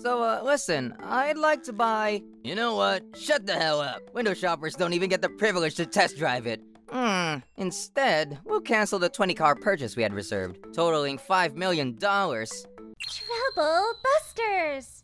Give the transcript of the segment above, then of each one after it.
So, listen, I'd like to buy... You know what? Shut the hell up. Window shoppers don't even get the privilege to test drive it. Instead, we'll cancel the 20-car purchase we had reserved, totaling $5 million. Trouble Busters!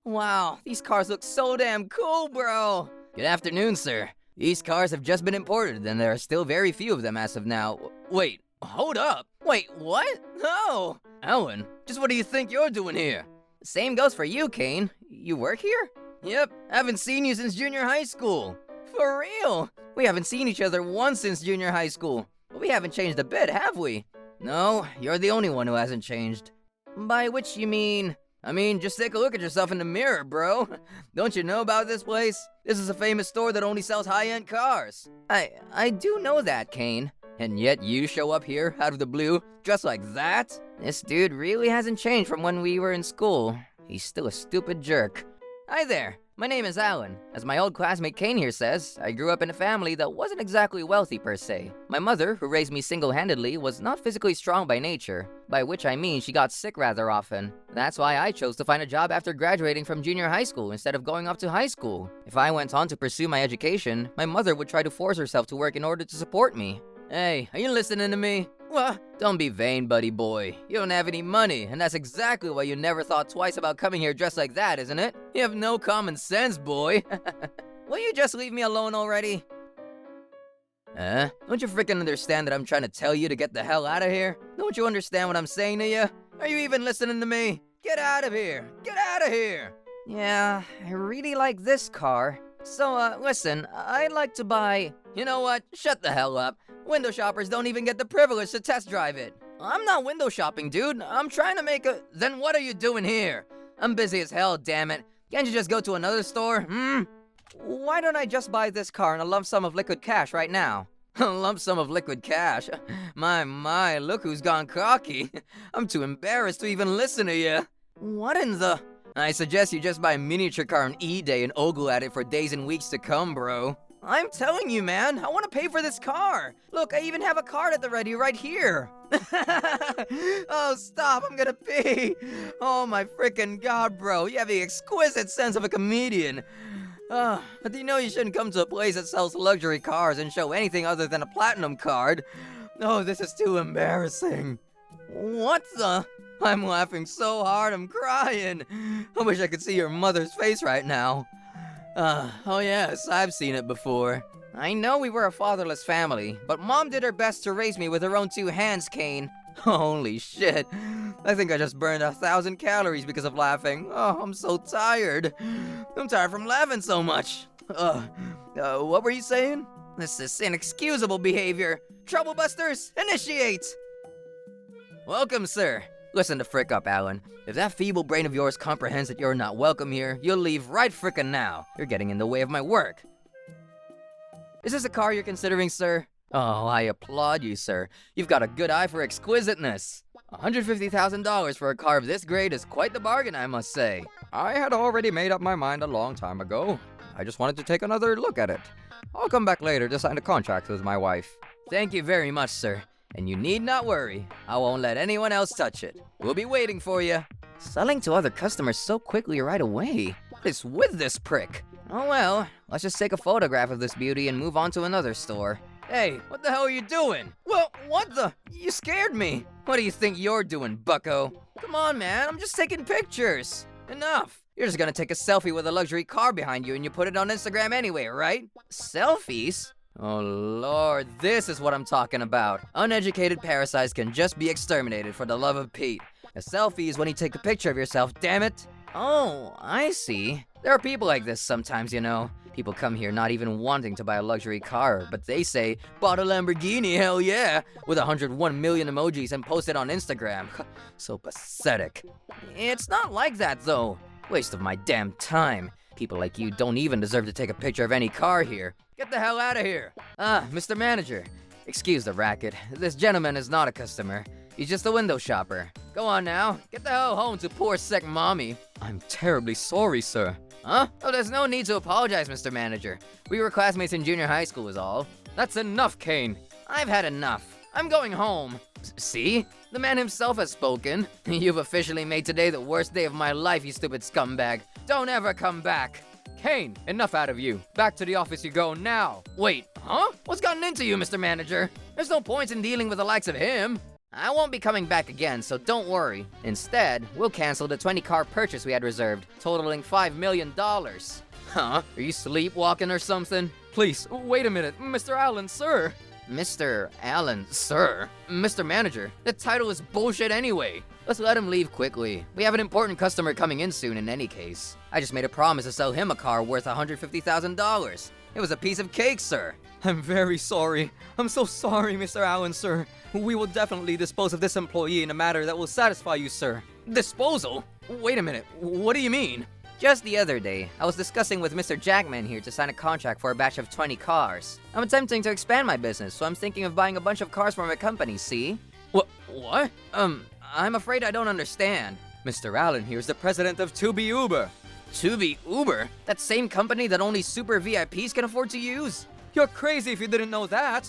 Wow, these cars look so damn cool, bro. Good afternoon, sir. These cars have just been imported, and there are still very few of them as of now. Wait, hold up. Wait, what? No! Alan, just what do you think you're doing here? Same goes for you, Kane. You work here? Yep, haven't seen you since junior high school. For real? We haven't seen each other once since junior high school. We haven't changed a bit, have we? No, you're the only one who hasn't changed. By which you mean... I mean, just take a look at yourself in the mirror, bro. Don't you know about this place? This is a famous store that only sells high-end cars. I do know that, Kane. And yet you show up here, out of the blue, dressed like that? This dude really hasn't changed from when we were in school. He's still a stupid jerk. Hi there, my name is Alan. As my old classmate Kane here says, I grew up in a family that wasn't exactly wealthy per se. My mother, who raised me single-handedly, was not physically strong by nature, by which I mean she got sick rather often. That's why I chose to find a job after graduating from junior high school instead of going off to high school. If I went on to pursue my education, my mother would try to force herself to work in order to support me. Hey, are you listening to me? What? Don't be vain, buddy boy. You don't have any money, and that's exactly why you never thought twice about coming here dressed like that, isn't it? You have no common sense, boy. Will you just leave me alone already? Don't you freaking understand that I'm trying to tell you to get the hell out of here? Don't you understand what I'm saying to you? Are you even listening to me? Get out of here! Get out of here! Yeah, I really like this car. So, listen, I'd like to buy... You know what? Shut the hell up. Window shoppers don't even get the privilege to test drive it. I'm not window shopping, dude. I'm trying to make a... Then what are you doing here? I'm busy as hell, damn it. Can't you just go to another store, Why don't I just buy this car in a lump sum of liquid cash right now? A lump sum of liquid cash? My, look who's gone cocky. I'm too embarrassed to even listen to you. What in the... I suggest you just buy a miniature car on eBay and ogle at it for days and weeks to come, bro. I'm telling you, man, I want to pay for this car. Look, I even have a card at the ready right here. Oh, stop, I'm gonna pee. Oh my freaking god, bro, you have the exquisite sense of a comedian. But you know you shouldn't come to a place that sells luxury cars and show anything other than a platinum card. Oh, this is too embarrassing. What the? I'm laughing so hard I'm crying. I wish I could see your mother's face right now. Oh yes, I've seen it before. I know we were a fatherless family, but Mom did her best to raise me with her own two hands, Kane. Holy shit. I think I just burned 1,000 calories because of laughing. Oh, I'm so tired. I'm tired from laughing so much. What were you saying? This is inexcusable behavior. Troublebusters, initiate! Welcome, sir. Listen the frick up, Alan. If that feeble brain of yours comprehends that you're not welcome here, you'll leave right frickin' now. You're getting in the way of my work. Is this a car you're considering, sir? Oh, I applaud you, sir. You've got a good eye for exquisiteness. $150,000 for a car of this grade is quite the bargain, I must say. I had already made up my mind a long time ago. I just wanted to take another look at it. I'll come back later to sign a contract with my wife. Thank you very much, sir. And you need not worry. I won't let anyone else touch it. We'll be waiting for you. Selling to other customers so quickly right away. What is with this prick? Oh well, let's just take a photograph of this beauty and move on to another store. Hey, what the hell are you doing? Well, what the? You scared me. What do you think you're doing, bucko? Come on, man, I'm just taking pictures. Enough. You're just gonna take a selfie with a luxury car behind you and you put it on Instagram anyway, right? Selfies? Oh lord, this is what I'm talking about. Uneducated parasites can just be exterminated for the love of Pete. A selfie is when you take a picture of yourself, damn it. Oh, I see. There are people like this sometimes, you know. People come here not even wanting to buy a luxury car, but they say, bought a Lamborghini, hell yeah, with 101 million emojis and post it on Instagram. So pathetic. It's not like that, though. Waste of my damn time. People like you don't even deserve to take a picture of any car here. Get the hell out of here. Mr. Manager. Excuse the racket. This gentleman is not a customer. He's just a window shopper. Go on now. Get the hell home to poor sick mommy. I'm terribly sorry, sir. Huh? Oh, there's no need to apologize, Mr. Manager. We were classmates in junior high school is all. That's enough, Kane. I've had enough. I'm going home. See? The man himself has spoken. You've officially made today the worst day of my life, you stupid scumbag. Don't ever come back. Kane, enough out of you. Back to the office you go now. Wait, huh? What's gotten into you, Mr. Manager? There's no point in dealing with the likes of him. I won't be coming back again, so don't worry. Instead, we'll cancel the 20-car purchase we had reserved, totaling $5 million. Huh? Are you sleepwalking or something? Please, wait a minute. Mr. Allen, sir. Mr. Allen, sir? Mr. Manager, the title is bullshit anyway. Let's let him leave quickly. We have an important customer coming in soon in any case. I just made a promise to sell him a car worth $150,000. It was a piece of cake, sir. I'm very sorry. I'm so sorry, Mr. Allen, sir. We will definitely dispose of this employee in a manner that will satisfy you, sir. Disposal? Wait a minute, what do you mean? Just the other day, I was discussing with Mr. Jackman here to sign a contract for a batch of 20 cars. I'm attempting to expand my business, so I'm thinking of buying a bunch of cars for my company, see? What? I'm afraid I don't understand. Mr. Allen here is the president of 2B Uber. 2B Uber? That same company that only super VIPs can afford to use? You're crazy if you didn't know that.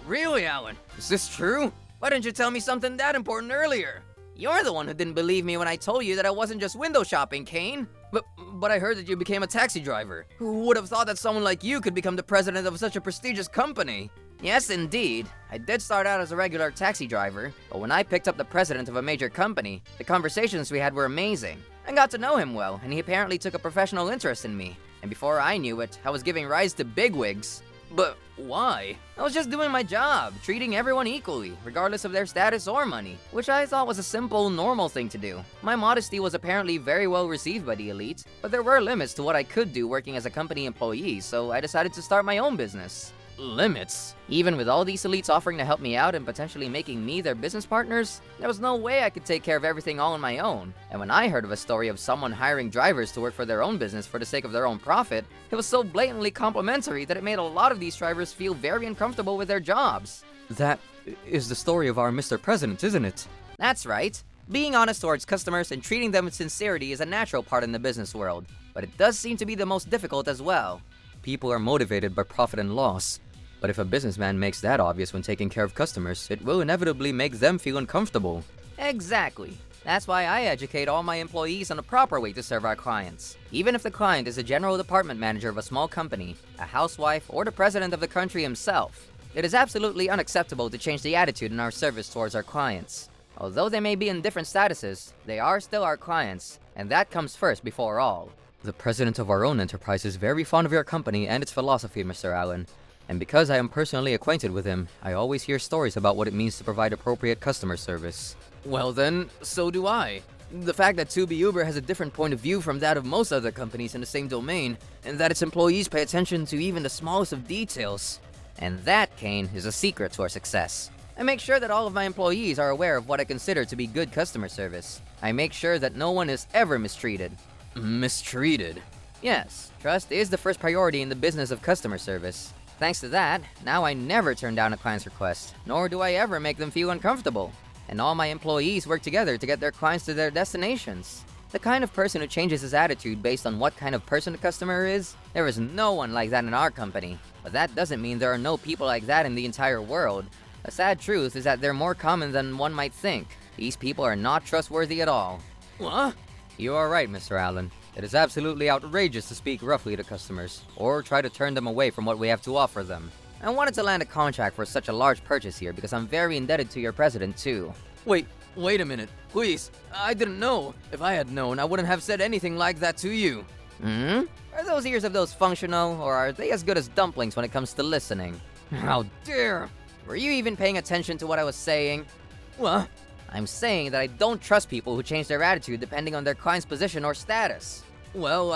Really, Alan? Is this true? Why didn't you tell me something that important earlier? You're the one who didn't believe me when I told you that I wasn't just window shopping, Kane. But I heard that you became a taxi driver. Who would have thought that someone like you could become the president of such a prestigious company? Yes, indeed. I did start out as a regular taxi driver, but when I picked up the president of a major company, the conversations we had were amazing. I got to know him well, and he apparently took a professional interest in me. And before I knew it, I was giving rise to bigwigs. But why? I was just doing my job, treating everyone equally, regardless of their status or money, which I thought was a simple, normal thing to do. My modesty was apparently very well received by the elite, but there were limits to what I could do working as a company employee, so I decided to start my own business. Limits? Even with all these elites offering to help me out and potentially making me their business partners, there was no way I could take care of everything all on my own. And when I heard of a story of someone hiring drivers to work for their own business for the sake of their own profit, it was so blatantly complimentary that it made a lot of these drivers feel very uncomfortable with their jobs. That is the story of our Mr. President, isn't it? That's right. Being honest towards customers and treating them with sincerity is a natural part in the business world, but it does seem to be the most difficult as well. People are motivated by profit and loss. But if a businessman makes that obvious when taking care of customers, it will inevitably make them feel uncomfortable. Exactly. That's why I educate all my employees on the proper way to serve our clients. Even if the client is a general department manager of a small company, a housewife, or the president of the country himself, it is absolutely unacceptable to change the attitude in our service towards our clients. Although they may be in different statuses, they are still our clients, and that comes first before all. The president of our own enterprise is very fond of your company and its philosophy, Mr. Allen. And because I am personally acquainted with him, I always hear stories about what it means to provide appropriate customer service. Well then, so do I. The fact that 2B Uber has a different point of view from that of most other companies in the same domain, and that its employees pay attention to even the smallest of details. And that, Kane, is a secret to our success. I make sure that all of my employees are aware of what I consider to be good customer service. I make sure that no one is ever mistreated. Mistreated? Yes, trust is the first priority in the business of customer service. Thanks to that, now I never turn down a client's request, nor do I ever make them feel uncomfortable. And all my employees work together to get their clients to their destinations. The kind of person who changes his attitude based on what kind of person the customer is, there is no one like that in our company. But that doesn't mean there are no people like that in the entire world. The sad truth is that they're more common than one might think. These people are not trustworthy at all. What? You are right, Mr. Allen. It is absolutely outrageous to speak roughly to customers, or try to turn them away from what we have to offer them. I wanted to land a contract for such a large purchase here because I'm very indebted to your president too. Wait a minute. Please, I didn't know. If I had known, I wouldn't have said anything like that to you. Are those ears of those functional, or are they as good as dumplings when it comes to listening? How dare! Were you even paying attention to what I was saying? What? I'm saying that I don't trust people who change their attitude depending on their client's position or status. Well,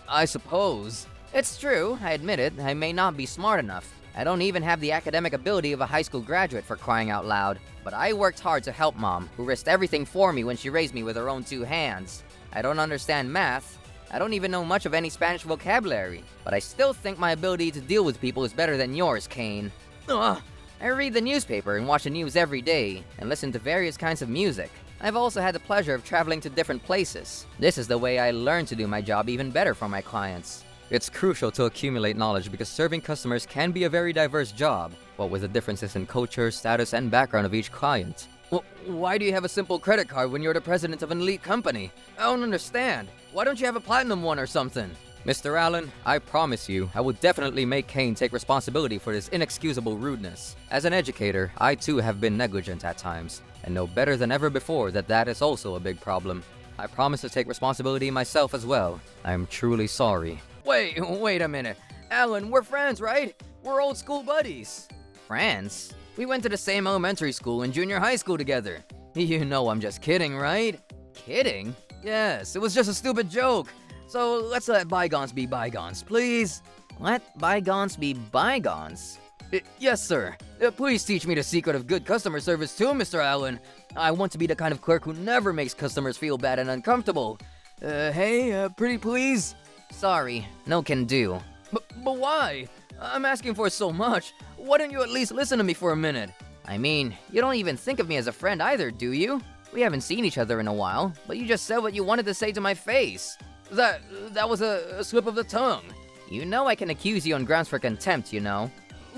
I suppose. It's true, I admit it, I may not be smart enough. I don't even have the academic ability of a high school graduate for crying out loud. But I worked hard to help Mom, who risked everything for me when she raised me with her own 2 hands. I don't understand math. I don't even know much of any Spanish vocabulary. But I still think my ability to deal with people is better than yours, Kane. I read the newspaper and watch the news every day, and listen to various kinds of music. I've also had the pleasure of traveling to different places. This is the way I learned to do my job even better for my clients. It's crucial to accumulate knowledge because serving customers can be a very diverse job, what with the differences in culture, status, and background of each client. Well, why do you have a simple credit card when you're the president of an elite company? I don't understand. Why don't you have a platinum one or something? Mr. Allen, I promise you, I will definitely make Kane take responsibility for this inexcusable rudeness. As an educator, I too have been negligent at times, and know better than ever before that that is also a big problem. I promise to take responsibility myself as well. I am truly sorry. Wait a minute. Alan, we're friends, right? We're old school buddies. Friends? We went to the same elementary school and junior high school together. You know I'm just kidding, right? Kidding? Yes, it was just a stupid joke. So let's let bygones be bygones, please. Let bygones be bygones? Yes, sir. Please teach me the secret of good customer service too, Mr. Allen. I want to be the kind of clerk who never makes customers feel bad and uncomfortable. Hey, pretty please? Sorry, no can do. But why? I'm asking for so much. Why don't you at least listen to me for a minute? I mean, you don't even think of me as a friend either, do you? We haven't seen each other in a while, but you just said what you wanted to say to my face. That was a slip of the tongue. You know I can accuse you on grounds for contempt, you know.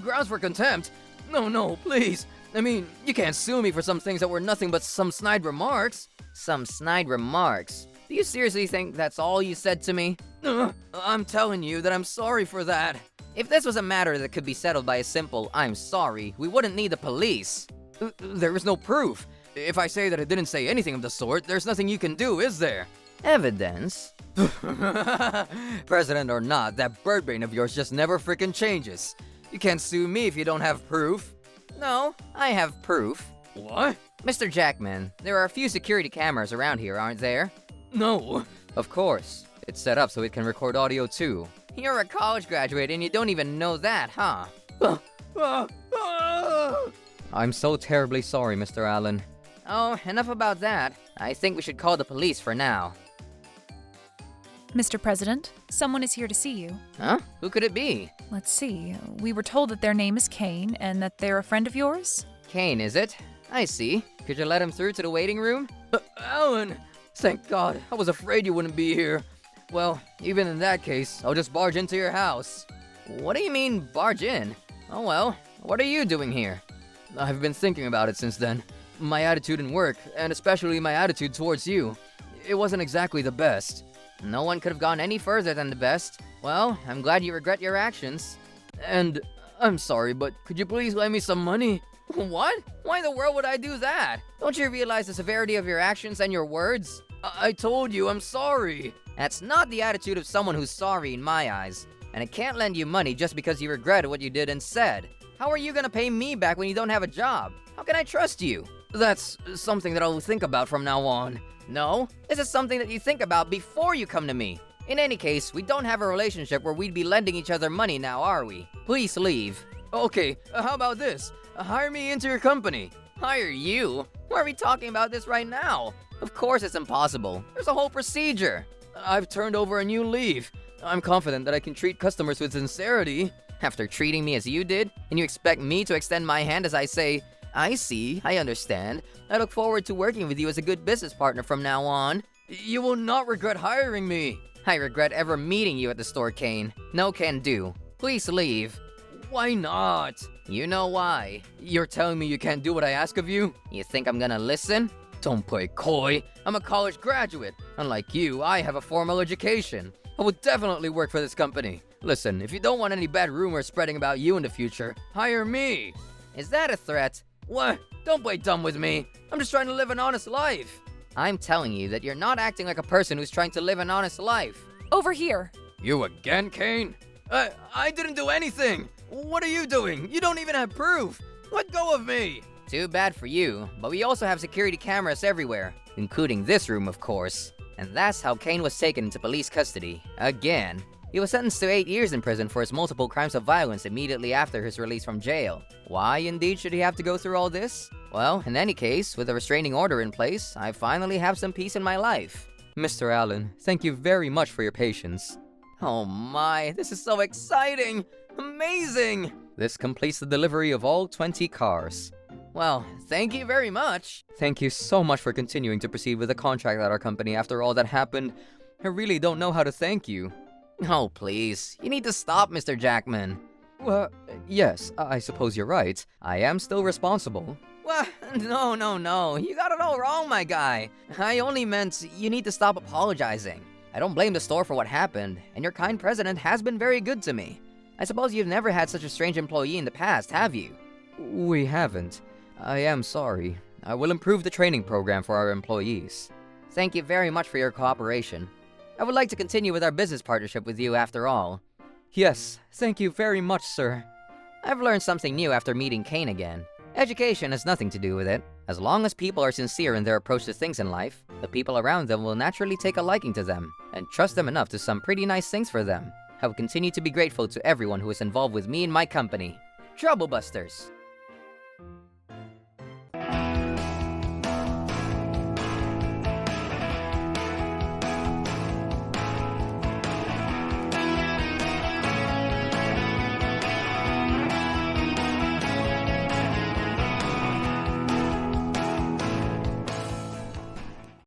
Grounds for contempt? No, please. I mean, you can't sue me for some things that were nothing but some snide remarks. Some snide remarks? Do you seriously think that's all you said to me? I'm telling you that I'm sorry for that. If this was a matter that could be settled by a simple "I'm sorry," we wouldn't need the police. There is no proof. If I say that I didn't say anything of the sort, there's nothing you can do, is there? Evidence? President or not, that bird brain of yours just never frickin' changes. You can't sue me if you don't have proof. No, I have proof. What? Mr. Jackman, there are a few security cameras around here, aren't there? No. Of course. It's set up so it can record audio too. You're a college graduate and you don't even know that, huh? I'm so terribly sorry, Mr. Allen. Oh, enough about that. I think we should call the police for now. Mr. President, someone is here to see you. Huh? Who could it be? Let's see. We were told that their name is Kane and that they're a friend of yours. Kane, is it? I see. Could you let him through to the waiting room? Alan! Thank God. I was afraid you wouldn't be here. Well, even in that case, I'll just barge into your house. What do you mean, barge in? Oh well, what are you doing here? I've been thinking about it since then. My attitude in work, and especially my attitude towards you, it wasn't exactly the best. No one could have gone any further than the best. Well, I'm glad you regret your actions. And I'm sorry, but could you please lend me some money? What? Why in the world would I do that? Don't you realize the severity of your actions and your words? I told you, I'm sorry. That's not the attitude of someone who's sorry in my eyes. And I can't lend you money just because you regret what you did and said. How are you gonna pay me back when you don't have a job? How can I trust you? That's something that I'll think about from now on. No, this is something that you think about before you come to me. In any case, we don't have a relationship where we'd be lending each other money now, are we? Please leave. Okay, how about this? Hire me into your company. Hire you? Why are we talking about this right now? Of course it's impossible. There's a whole procedure. I've turned over a new leaf. I'm confident that I can treat customers with sincerity. After treating me as you did, and you expect me to extend my hand as I say, I see, I understand. I look forward to working with you as a good business partner from now on. You will not regret hiring me. I regret ever meeting you at the store, Kane. No can do. Please leave. Why not? You know why. You're telling me you can't do what I ask of you? You think I'm gonna listen? Don't play coy. I'm a college graduate. Unlike you, I have a formal education. I would definitely work for this company. Listen, if you don't want any bad rumors spreading about you in the future, hire me. Is that a threat? What? Don't play dumb with me. I'm just trying to live an honest life. I'm telling you that you're not acting like a person who's trying to live an honest life. Over here. You again, Kane? I didn't do anything. What are you doing? You don't even have proof. Let go of me. Too bad for you, but we also have security cameras everywhere, including this room, of course. And that's how Kane was taken into police custody. Again. He was sentenced to 8 years in prison for his multiple crimes of violence immediately after his release from jail. Why indeed should he have to go through all this? Well, in any case, with a restraining order in place, I finally have some peace in my life. Mr. Allen, thank you very much for your patience. Oh my, this is so exciting! Amazing! This completes the delivery of all 20 cars. Well, thank you very much. Thank you so much for continuing to proceed with the contract at our company after all that happened. I really don't know how to thank you. Oh, please. You need to stop, Mr. Jackman. Well, yes, I suppose you're right. I am still responsible. What? No. You got it all wrong, my guy. I only meant you need to stop apologizing. I don't blame the store for what happened, and your kind president has been very good to me. I suppose you've never had such a strange employee in the past, have you? We haven't. I am sorry. I will improve the training program for our employees. Thank you very much for your cooperation. I would like to continue with our business partnership with you after all. Yes, thank you very much, sir. I've learned something new after meeting Kane again. Education has nothing to do with it. As long as people are sincere in their approach to things in life, the people around them will naturally take a liking to them and trust them enough to do some pretty nice things for them. I will continue to be grateful to everyone who is involved with me and my company. Troublebusters!